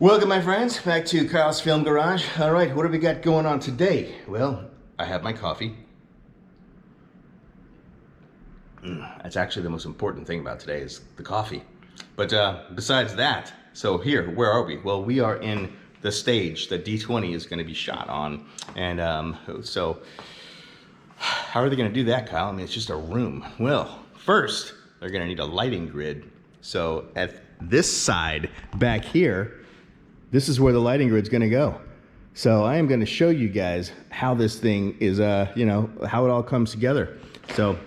Welcome, my friends, back to Kyle's Film Garage. All right, what have we got going on today? Well, I have my coffee. That's actually the most important thing about today is the coffee. But besides that, so here, where are we? Well, we are in the stage that D20 is going to be shot on. And so, how are they going to do that, Kyle? I mean, it's just a room. Well, first, they're going to need a lighting grid. So at this side back here, this is where the lighting grid's gonna go. So I am gonna show you guys how this thing is, how it all comes together. So,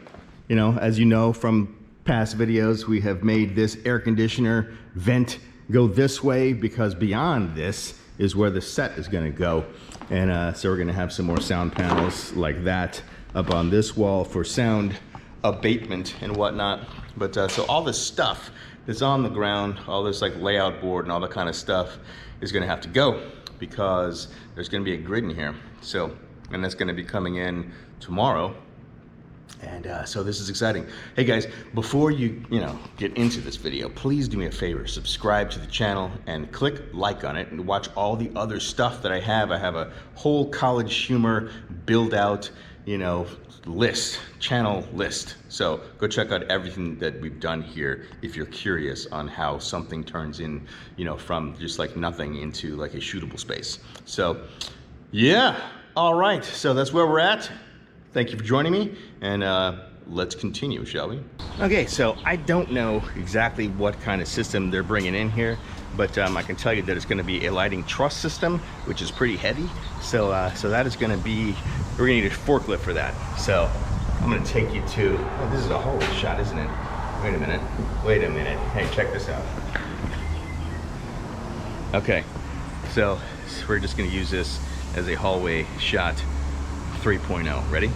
as you know from past videos, we have made this air conditioner vent go this way because beyond this is where the set is gonna go. And so we're gonna have some more sound panels like that up on this wall for sound abatement and whatnot. But so all this stuff that's on the ground, all this like layout board and all that kind of stuff is gonna have to go because there's gonna be a grid in here. So, and that's gonna be coming in tomorrow. And so this is exciting. Hey guys, before you get into this video, please do me a favor, subscribe to the channel and click like on it and watch all the other stuff that I have. I have a whole college humor build out, channel list. So go check out everything that we've done here if you're curious on how something turns in, from just like nothing into like a shootable space. So yeah, all right. So that's where we're at. Thank you for joining me, and let's continue, shall we? Okay, so I don't know exactly what kind of system they're bringing in here, but I can tell you that it's going to be a lighting truss system, which is pretty heavy. So that is going to be, we're going to need a forklift for that. So I'm going to take you to, oh, this is a hallway shot, isn't it? Wait a minute. Hey, check this out. Okay, so we're just going to use this as a hallway shot 3.0. Ready?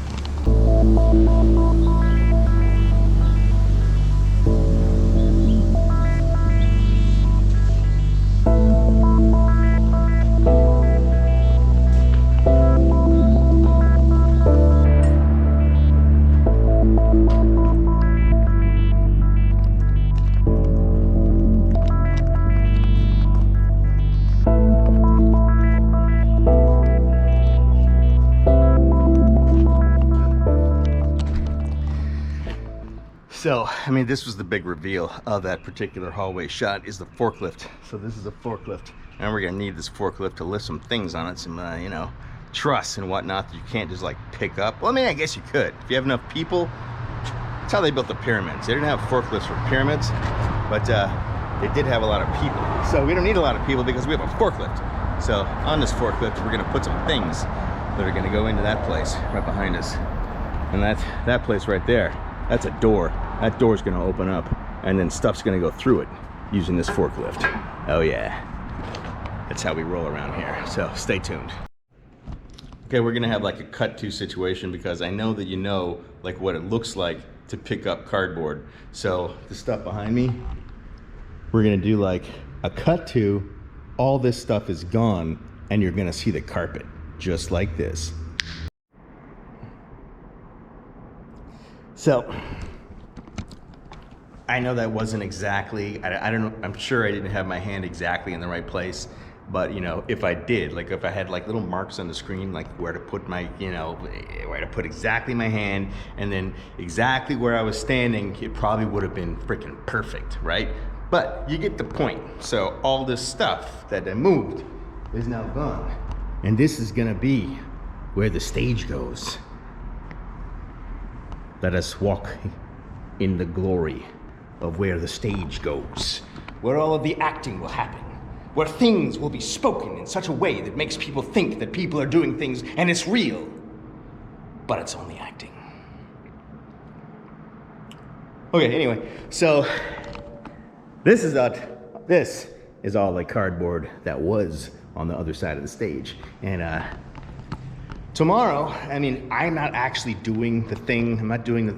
So, I mean, this was the big reveal of that particular hallway shot is the forklift. So this is a forklift, and we're gonna need this forklift to lift some things on it, some, truss and whatnot that you can't just like pick up. Well, I mean, I guess you could. If you have enough people, that's how they built the pyramids. They didn't have forklifts for pyramids, but they did have a lot of people. So we don't need a lot of people because we have a forklift. So on this forklift, we're gonna put some things that are gonna go into that place right behind us. And that place right there, that's a door. That door's gonna open up and then stuff's gonna go through it using this forklift. Oh yeah, that's how we roll around here. So stay tuned. Okay, we're gonna have like a cut to situation because I know that like what it looks like to pick up cardboard. So the stuff behind me, we're gonna do like a cut to, all this stuff is gone and you're gonna see the carpet just like this. So, I know that wasn't exactly, I don't know, I'm sure I didn't have my hand exactly in the right place, but if I did, like if I had like little marks on the screen, like where to put my, where to put exactly my hand, and then exactly where I was standing, it probably would have been freaking perfect, right? But you get the point. So all this stuff that I moved is now gone. And this is gonna be where the stage goes. Let us walk in the glory of where the stage goes, where all of the acting will happen, where things will be spoken in such a way that makes people think that people are doing things and it's real, but it's only acting. Okay, anyway, so this is all the cardboard that was on the other side of the stage. And tomorrow, I mean, I'm not actually doing the thing. I'm not doing the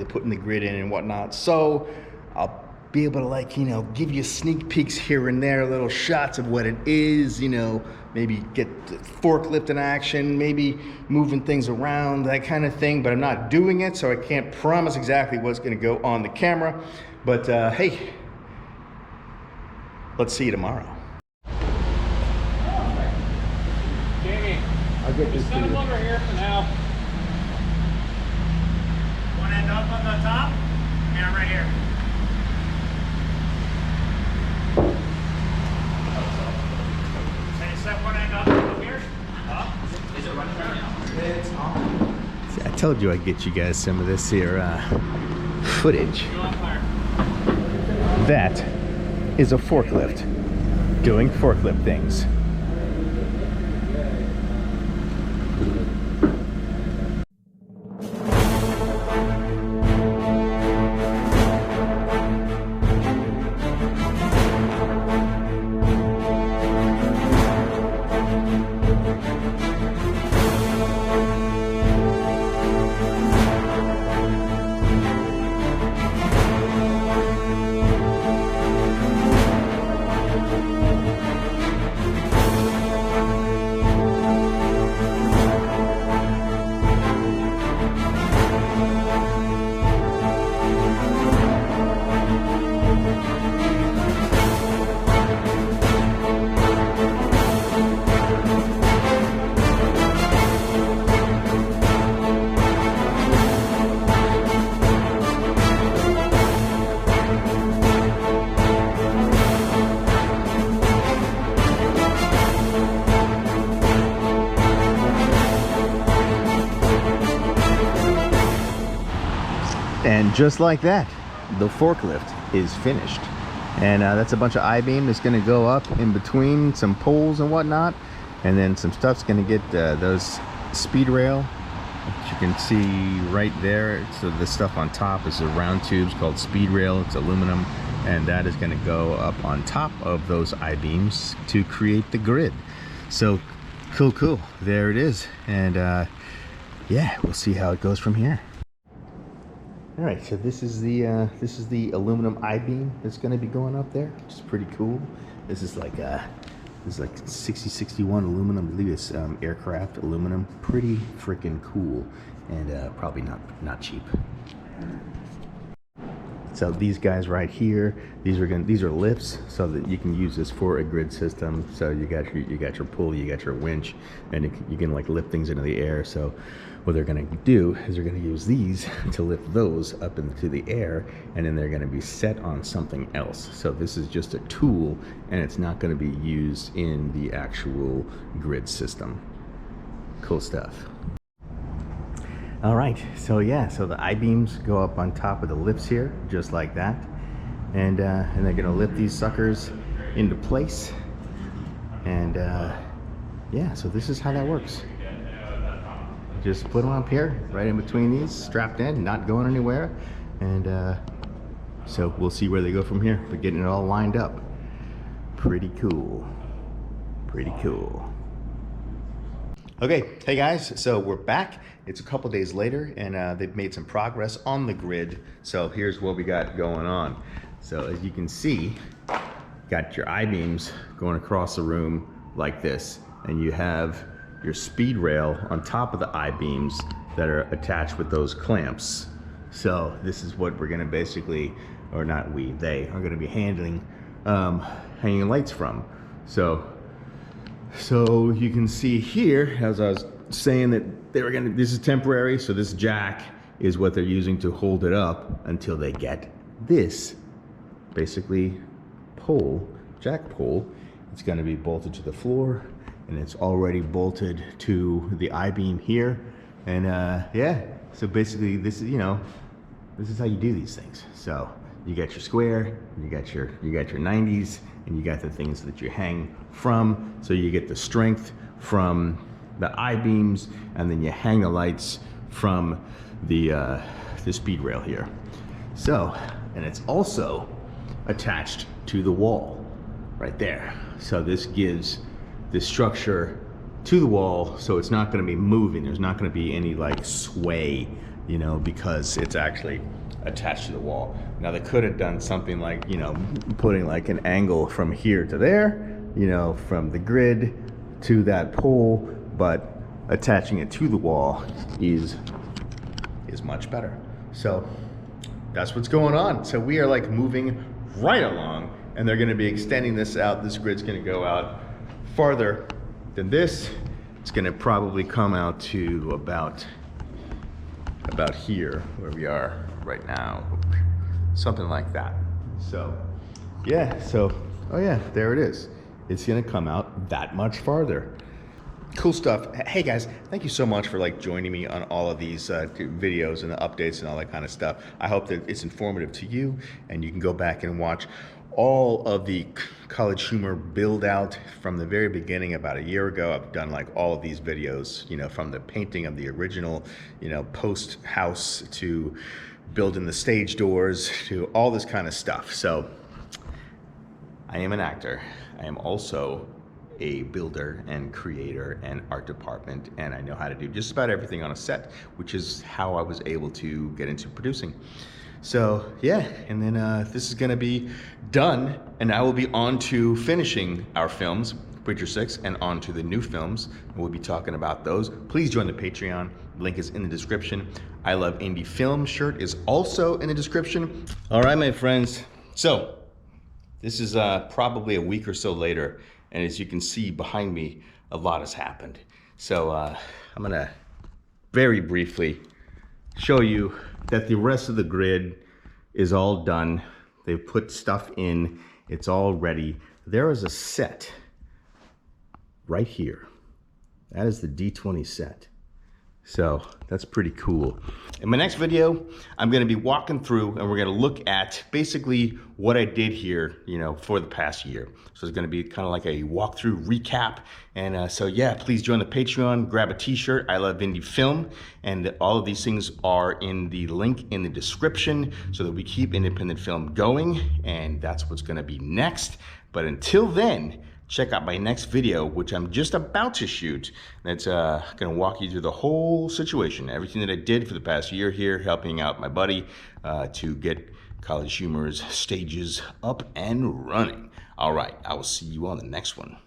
putting the grid in and whatnot. So I'll be able to give you sneak peeks here and there, little shots of what it is, maybe get the forklift in action, maybe moving things around, that kind of thing. But I'm not doing it, so I can't promise exactly what's gonna go on the camera. But hey, let's see you tomorrow. I'll get this to you. Over here for now. One end up on the top? Yeah, right here. So you set one end up here? Up? Is it running right now? It's on. See, I told you I'd get you guys some of this here footage. That is a forklift doing forklift things. And just like that, the forklift is finished. And that's a bunch of I-beam that's going to go up in between some poles and whatnot. And then some stuff's going to get those speed rail, which you can see right there. So the stuff on top is the round tubes called speed rail. It's aluminum. And that is going to go up on top of those I-beams to create the grid. So cool. There it is. And yeah, we'll see how it goes from here. All right, so this is the aluminum I-beam that's going to be going up there, which is pretty cool. This is like 6061 aluminum. I believe it's aircraft aluminum. Pretty freaking cool, and probably not cheap. So these guys right here, these are lifts, so that you can use this for a grid system. So you got your pulley, you got your winch, and you can like lift things into the air. So what they're going to do is they're going to use these to lift those up into the air, and then they're going to be set on something else. So this is just a tool, and it's not going to be used in the actual grid system. Cool stuff. All right, so yeah, so the I-beams go up on top of the lifts here, just like that. And they're going to lift these suckers into place. And yeah, so this is how that works. Just put them up here, right in between these, strapped in, not going anywhere. And so we'll see where they go from here, but getting it all lined up. Pretty cool. Okay, hey guys, so we're back. It's a couple days later, and they've made some progress on the grid. So here's what we got going on. So as you can see, got your I-beams going across the room like this, and you have your speed rail on top of the I-beams that are attached with those clamps. So this is what we're gonna basically, or not we, they are gonna be handling, hanging lights from. So you can see here, as I was saying, that they were gonna, this is temporary, so this jack is what they're using to hold it up until they get this, basically, pole, jack pole. It's gonna be bolted to the floor, and it's already bolted to the I-beam here. And yeah, so basically this is, you know, this is how you do these things. So you got your square, you got your 90s, and you got the things that you hang from. So you get the strength from the I-beams, and then you hang the lights from the speed rail here. So, and it's also attached to the wall right there. So this gives this structure to the wall, so it's not going to be moving. There's not going to be any like sway, you know, because it's actually attached to the wall. Now they could have done something like, you know, putting like an angle from here to there, you know, from the grid to that pole, but attaching it to the wall is much better. So that's what's going on. So we are like moving right along, and they're going to be extending this out. This grid's going to go out farther than this, It's gonna probably come out to about here, where we are right now. Something like that. So, yeah, oh yeah, there it is. It's gonna come out that much farther. Cool stuff. Hey guys, thank you so much for like joining me on all of these videos and the updates and all that kind of stuff. I hope that it's informative to you, and you can go back and watch all of the College Humor build out from the very beginning. About a year ago, I've done like all of these videos, you know, from the painting of the original, you know, post house to building the stage doors to all this kind of stuff. So I am an actor. I am also a builder and creator and art department, and I know how to do just about everything on a set, which is how I was able to get into producing. So yeah, and then this is gonna be done, and I will be on to finishing our films, Preacher 6, and on to the new films. We'll be talking about those. Please join the Patreon. Link is in the description. I Love Indiefilm shirt is also in the description. All right, my friends. So this is probably a week or so later, and as you can see behind me, a lot has happened. So I'm gonna very briefly show you that the rest of the grid is all done. They've put stuff in, it's all ready. There is a set right here. That is the D20 set. So that's pretty cool. In my next video, I'm gonna be walking through and we're gonna look at basically what I did here, you know, for the past year. So it's gonna be kind of like a walkthrough recap. And so yeah, please join the Patreon, grab a t-shirt, I Love Indiefilm. And all of these things are in the link in the description so that we keep independent film going. And that's what's gonna be next. But until then, check out my next video, which I'm just about to shoot. That's gonna walk you through the whole situation, everything that I did for the past year here, helping out my buddy to get College Humor's stages up and running. All right, I will see you on the next one.